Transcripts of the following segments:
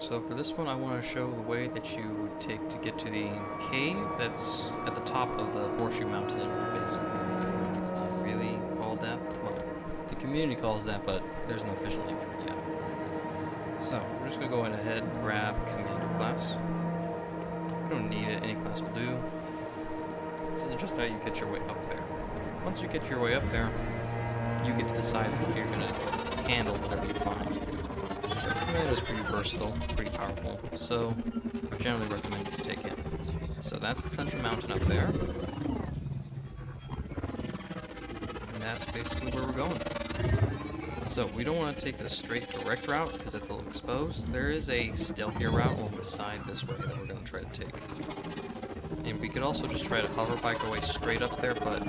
So for this one, I want to show the way that you would take to get to the cave that's at the top of the Horseshoe Mountain in Rift Basin. It's not really called that. Well, the community calls that, but there's no official name for it yet. So we're just going to go ahead and grab Commander class. You don't need it, any class will do. This is just how you get your way up there. Once you get your way up there, you get to decide how you're going to handle whatever you find. It is pretty versatile, pretty powerful, so I generally recommend you take it. So that's the central mountain up there. And that's basically where we're going. So we don't want to take the straight direct route because it's a little exposed. There is a stealthier route on the side this way that we're going to try to take. And we could also just try to hover bike our way straight up there, but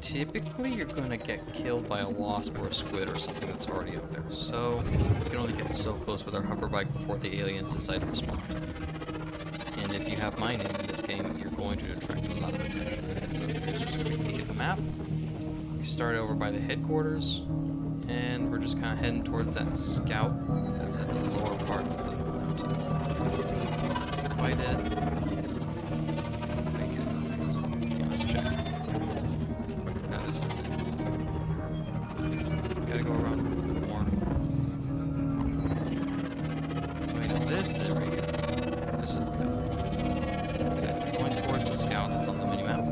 typically you're going to get killed by a wasp or a squid or something that's already up there. So we can only get so close with our hover bike before the aliens decide to respond. And if you have my name in this game, you're going to attract a lot of attention. So here's just a quick peek at the map. We start over by the headquarters, and we're just kind of heading towards that scout that's at the lower part of the mountain. Quite it. Let's check. Now this gotta go around a little bit more. Wait, no, this is it right here. This is good. So going towards the scout that's on the mini-map.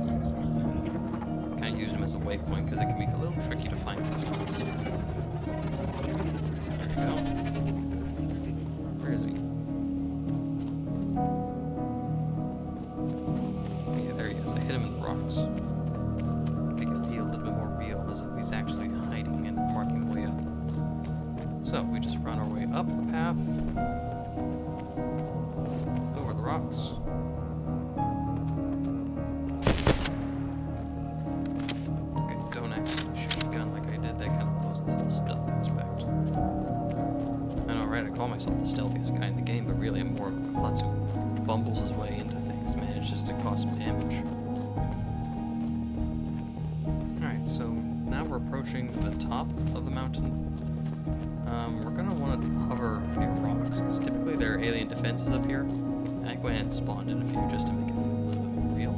Kind of use them as a waypoint because it can be a little tricky to find sometimes. There you go. Where is he? Yeah, there he is. I hit him in the rocks. Make it feel a little bit more real as if he's actually hiding and marking the way up. So we just run our way up the path, over the rocks. Myself the stealthiest guy in the game, but really I'm more of a klutz who bumbles his way into things, manages to cause some damage. Alright, so now we're approaching the top of the mountain. We're going to want to hover near rocks, because typically there are alien defenses up here, and I go ahead and spawn in a few just to make it feel a little bit more real.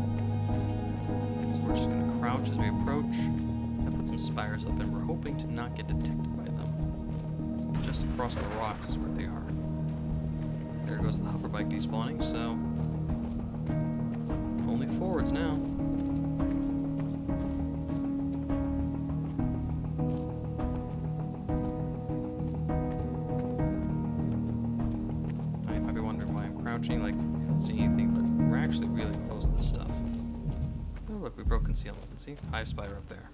So we're just going to crouch as we approach, and put some spires up, and we're hoping to not get detected by them. Just across the rocks is where they are. There goes the hover bike despawning, so only forwards now. I might be wondering why I'm crouching, like I don't see anything, but we're actually really close to the stuff. Oh look, we broke concealment. See? Hive spider up there.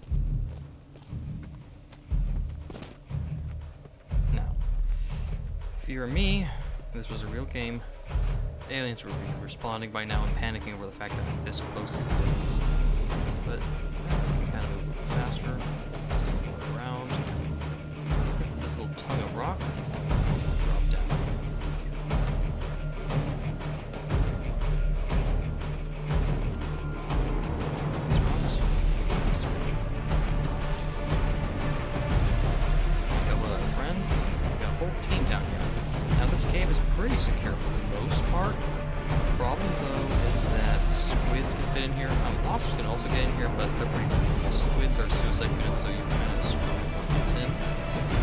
If you were me, this was a real game, the aliens would be responding by now and panicking over the fact that I'm this close as it is. But we can kind of move a little faster, just go around. Looking for this little tongue of rock, drop down. These rocks, a couple of other friends, we got a whole team down here. Now this cave is pretty secure for the most part. The problem though is that squids can fit in here. Wasps can also get in here, but they're pretty cool. Squids are suicide units, so you kind of screw if one gets in.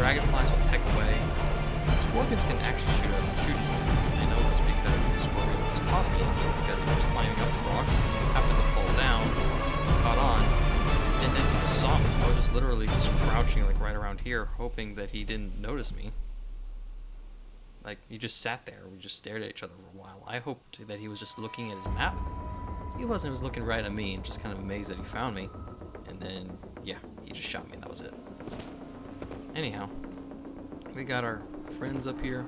Dragonflies will peck away. Scorpions can actually shoot you. I know this because the scorpion was caught me because I was climbing up the rocks, happened to fall down, caught on, and then he just saw me. I was just literally just crouching like right around here, hoping that he didn't notice me. Like, he just sat there. We just stared at each other for a while. I hoped that he was just looking at his map. He wasn't. He was looking right at me and just kind of amazed that he found me. And then, yeah, he just shot me and that was it. Anyhow, we got our friends up here.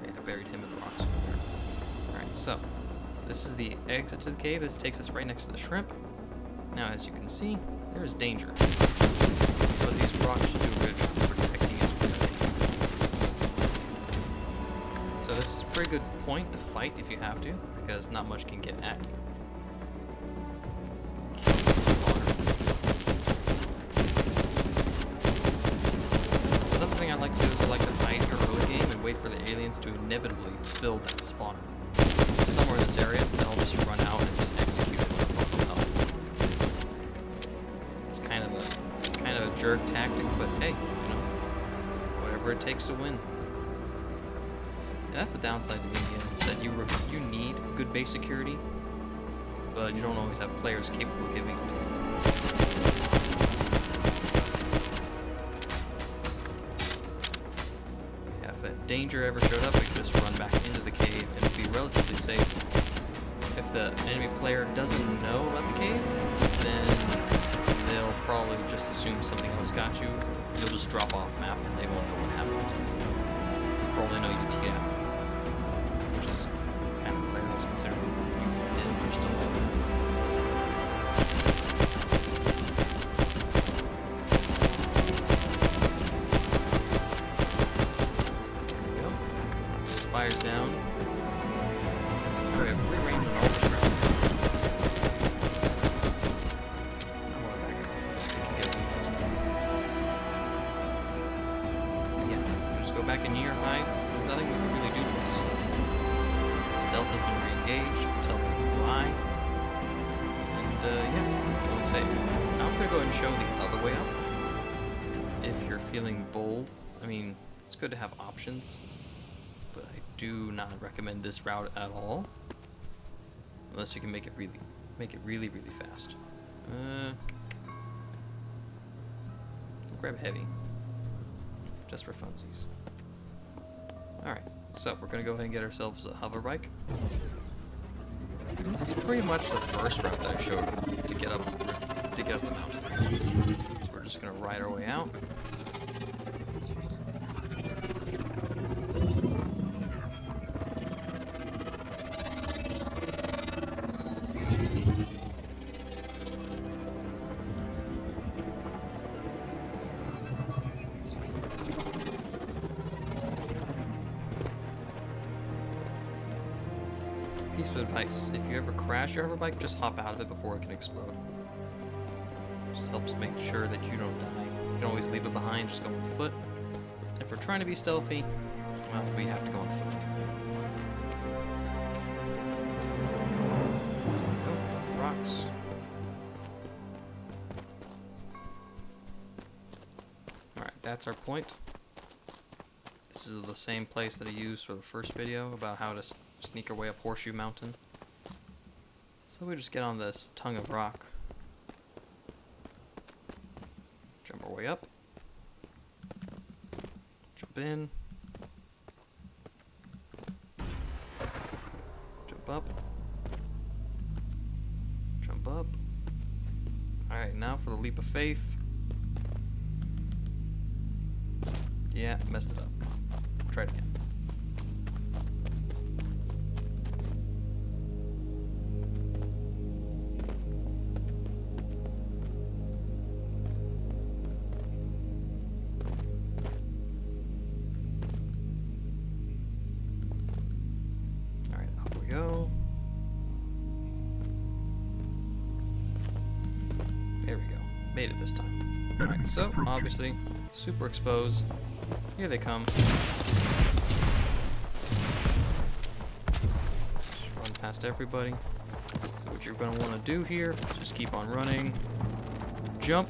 Okay, I buried him in the rocks over there. Alright, so, this is the exit to the cave. This takes us right next to the shrimp. Now, as you can see, there is danger. But these rocks should do a good job of protecting us. So this is a pretty good point to fight if you have to, because not much can get at you. Another thing I like to do is I like to hide here early game and wait for the aliens to inevitably build that spawner. Somewhere in this area, they'll just run out and just execute it. That's all they'll know. It's kind of a jerk tactic, but hey, you know, whatever it takes to win. And that's the downside to being in, is that you need good base security, but you don't always have players capable of giving it to you. Yeah, if that danger ever showed up, we could just run back into the cave and be relatively safe. If the enemy player doesn't know about the cave, then they'll probably just assume something else got you. You'll just drop off map and they won't know what happened. Probably know you teed out, which is kind of hilarious considering you did, you're still living. There we go. Spires down. We have free range on all this ground. I'm going back up. We can get it first. Yeah, we just go back in here, hide. There's nothing we can really do to this. Stealth has been re-engaged. Tell them why. And yeah, really safe. Now I'm gonna go ahead and show the other way up. If you're feeling bold, I mean, it's good to have options, but I do not recommend this route at all. Unless you can make it really fast. We'll grab heavy, just for funsies. All right, so we're gonna go ahead and get ourselves a hover bike. This is pretty much the first route that I showed to get up the mountain. So we're just gonna ride our way out. Piece of advice, if you ever crash your hoverbike, just hop out of it before it can explode. Just helps make sure that you don't die. You can always leave it behind, just go on foot. If we're trying to be stealthy, well, we have to go on foot anyway. Oh, rocks. Alright, that's our point. This is the same place that I used for the first video about how to sneak our way up Horseshoe Mountain. So we just get on this tongue of rock. Jump our way up. Jump in. Jump up. Jump up. Alright, now for the leap of faith. Yeah, messed it up. Try it again. Alright, up we go. There we go. Made it this time. Alright, so obviously super exposed. Here they come. Just run past everybody. So what you're going to want to do here is just keep on running. Jump.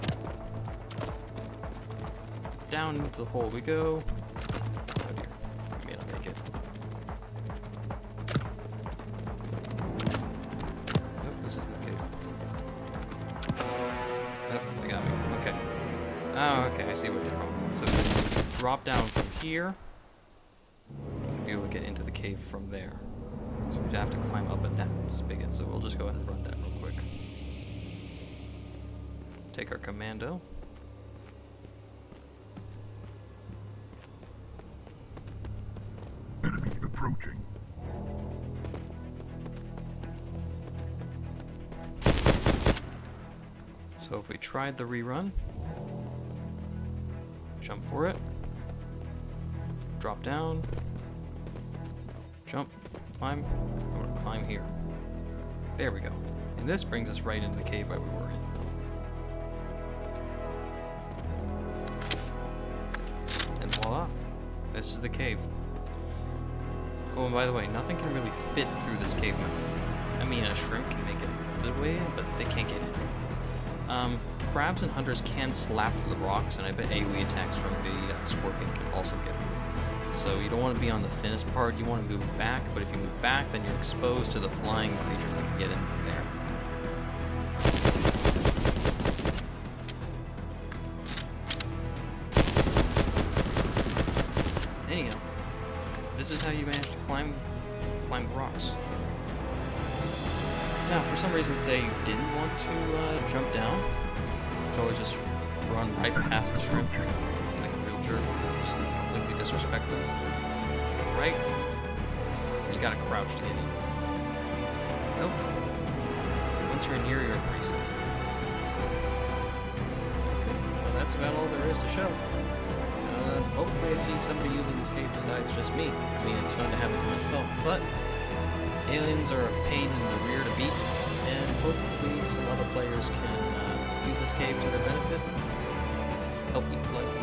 Down into the hole we go. Oh dear. I may not make it. Nope, this isn't the cave. Nope, they got me. Okay. Oh, okay, I see what did wrong. So drop down from here, you'll be able to get into the cave from there. So we'd have to climb up at that spigot, so we'll just go ahead and run that real quick. Take our commando. Enemy approaching. So if we tried the rerun, jump for it, drop down, jump, climb. I'm gonna climb here. There we go. And this brings us right into the cave that we were in. And voila, this is the cave. Oh, and by the way, nothing can really fit through this cave mouth. I mean, a shrimp can make it a good way in, but they can't get in. Crabs and hunters can slap through the rocks, and I bet AoE attacks from the scorpion can also get in. So you don't want to be on the thinnest part, you want to move back, but if you move back, then you're exposed to the flying creatures that can get in from there. Anyhow, this is how you manage to climb the rocks. Now, for some reason, say you didn't want to jump down, you could always just run right past the shrimp like a real jerk, just completely disrespect them. Right? You gotta crouch to get in. Nope. Once you're in here, you're pretty safe. Okay, well that's about all there is to show. Hopefully I see somebody using this cave besides just me. I mean, it's fun to have it to myself, but aliens are a pain in the rear to beat, and hopefully some other players can use this cave to their benefit, help equalize the